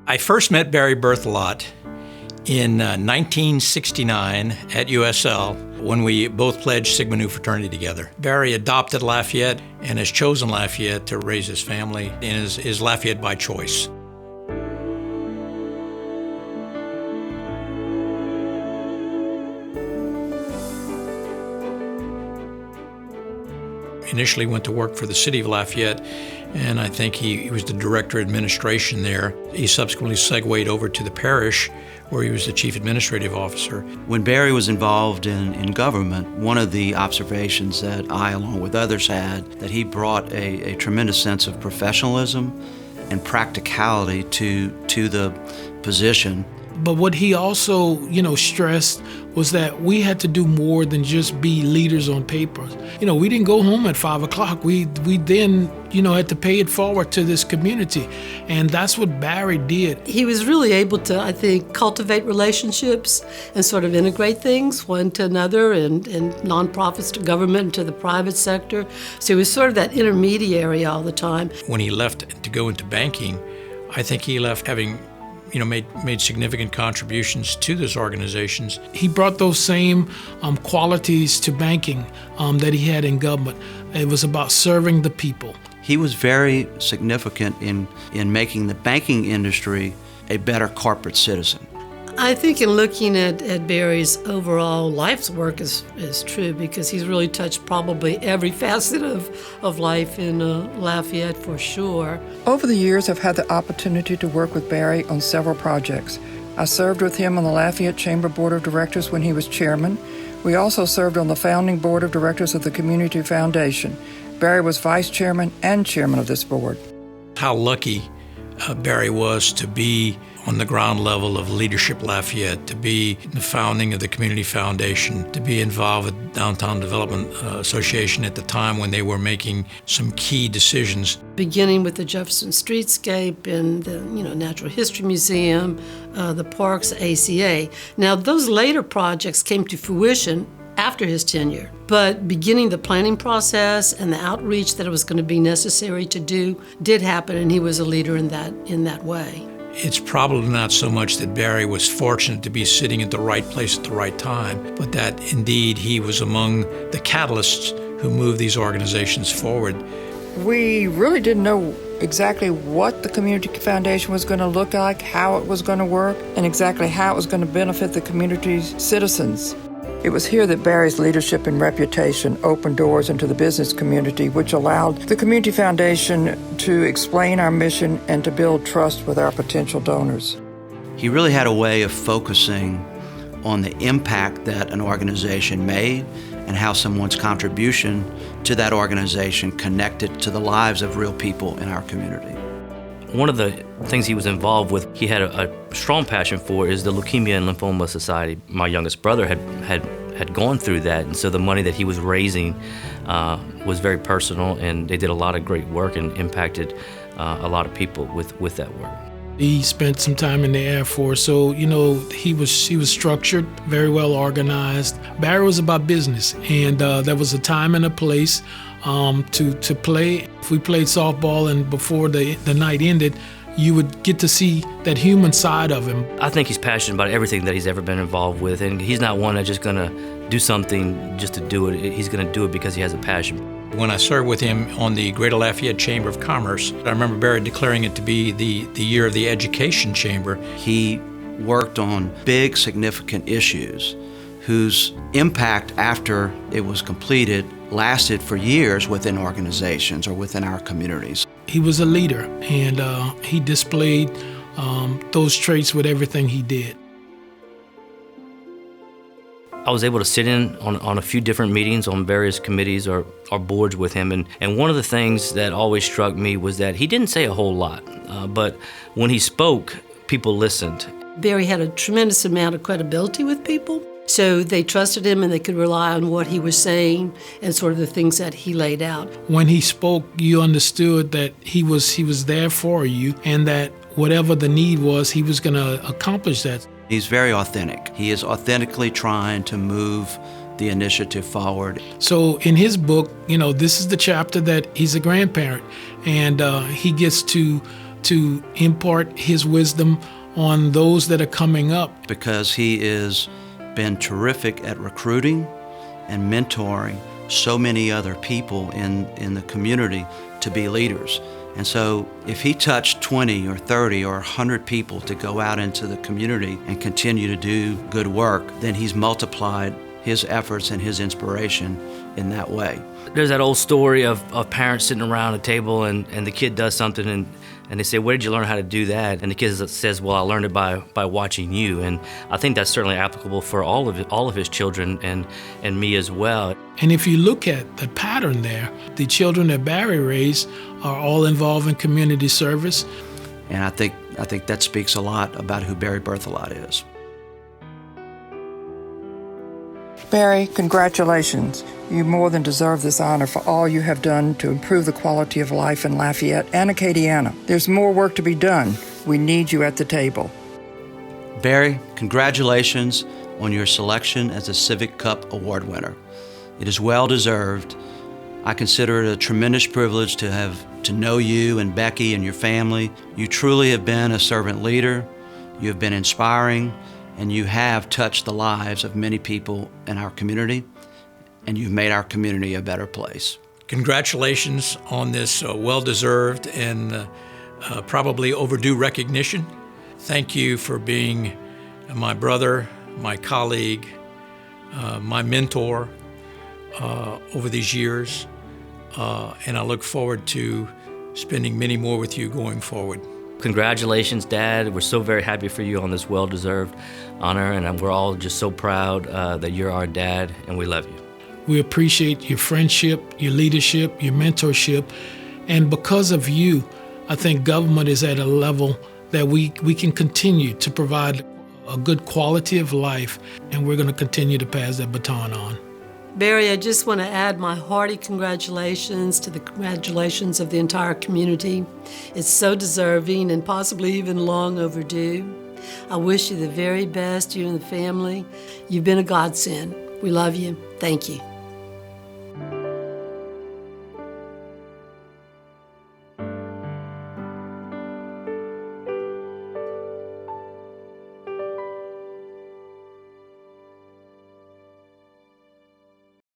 I first met Barry Berthelot in 1969 at USL when we both pledged Sigma Nu fraternity together. Barry adopted Lafayette and has chosen Lafayette to raise his family and is Lafayette by choice. Initially went to work for the city of Lafayette, and I think he was the director of administration there. He subsequently segued over to the parish, where he was the chief administrative officer. When Barry was involved in government, one of the observations that I, along with others, had, that he brought a tremendous sense of professionalism and practicality to the position. But what he also, stressed was that we had to do more than just be leaders on paper. We didn't go home at 5 o'clock. We then, had to pay it forward to this community. And that's what Barry did. He was really able to, I think, cultivate relationships and sort of integrate things one to another and nonprofits to government and to the private sector. So he was sort of that intermediary all the time. When he left to go into banking, I think he left having made significant contributions to those organizations. He brought those same qualities to banking that he had in government. It was about serving the people. He was very significant in making the banking industry a better corporate citizen. I think in looking at Barry's overall life's work is true, because he's really touched probably every facet of life in Lafayette for sure. Over the years, I've had the opportunity to work with Barry on several projects. I served with him on the Lafayette Chamber Board of Directors when he was chairman. We also served on the founding board of directors of the Community Foundation. Barry was vice chairman and chairman of this board. How lucky Barry was to be on the ground level of Leadership Lafayette, to be in the founding of the Community Foundation, to be involved with Downtown Development Association at the time when they were making some key decisions. Beginning with the Jefferson Streetscape and the Natural History Museum, the parks, ACA. Now those later projects came to fruition after his tenure, but beginning the planning process and the outreach that it was going to be necessary to do did happen, and he was a leader in that way. It's probably not so much that Barry was fortunate to be sitting at the right place at the right time, but that indeed he was among the catalysts who moved these organizations forward. We really didn't know exactly what the Community Foundation was going to look like, how it was going to work, and exactly how it was going to benefit the community's citizens. It was here that Barry's leadership and reputation opened doors into the business community, which allowed the Community Foundation to explain our mission and to build trust with our potential donors. He really had a way of focusing on the impact that an organization made and how someone's contribution to that organization connected to the lives of real people in our community. One of the things he was involved with, he had a strong passion for, is the Leukemia and Lymphoma Society. My youngest brother had gone through that, and so the money that he was raising was very personal, and they did a lot of great work and impacted a lot of people with that work. He spent some time in the Air Force, so he was structured, very well organized. Barry was about business, and there was a time and a place to play. If we played softball and before the night ended, you would get to see that human side of him. I think he's passionate about everything that he's ever been involved with, and he's not one that's just going to do something just to do it. He's going to do it because he has a passion. When I served with him on the Greater Lafayette Chamber of Commerce, I remember Barry declaring it to be the year of the education chamber. He worked on big, significant issues whose impact after it was completed lasted for years within organizations or within our communities. He was a leader, and he displayed those traits with everything he did. I was able to sit in on a few different meetings on various committees or boards with him, and one of the things that always struck me was that he didn't say a whole lot, but when he spoke, people listened. Barry had a tremendous amount of credibility with people, so they trusted him and they could rely on what he was saying and sort of the things that he laid out. When he spoke, you understood that he was there for you, and that whatever the need was, he was going to accomplish that. He's very authentic. He is authentically trying to move the initiative forward. So in his book, this is the chapter that he's a grandparent, and he gets to to impart his wisdom on those that are coming up. Because he has been terrific at recruiting and mentoring so many other people in the community to be leaders. And so if he touched 20 or 30 or 100 people to go out into the community and continue to do good work, then he's multiplied his efforts and his inspiration in that way. There's that old story of parents sitting around a table and the kid does something and they say, where did you learn how to do that? And the kid says, well, I learned it by watching you. And I think that's certainly applicable for all of his children and me as well. And if you look at the pattern there, the children that Barry raised are all involved in community service. And I think that speaks a lot about who Barry Berthelot is. Barry, congratulations. You more than deserve this honor for all you have done to improve the quality of life in Lafayette and Acadiana. There's more work to be done. We need you at the table. Barry, congratulations on your selection as a Civic Cup Award winner. It is well deserved. I consider it a tremendous privilege to know you and Becky and your family. You truly have been a servant leader. You have been inspiring, and you have touched the lives of many people in our community, and you've made our community a better place. Congratulations on this well-deserved and probably overdue recognition. Thank you for being my brother, my colleague, my mentor over these years, and I look forward to spending many more with you going forward. Congratulations, Dad. We're so very happy for you on this well-deserved honor, and we're all just so proud that you're our dad, and we love you. We appreciate your friendship, your leadership, your mentorship, and because of you, I think government is at a level that we can continue to provide a good quality of life, and we're going to continue to pass that baton on. Barry, I just want to add my hearty congratulations to the congratulations of the entire community. It's so deserving and possibly even long overdue. I wish you the very best, you and the family. You've been a godsend. We love you. Thank you.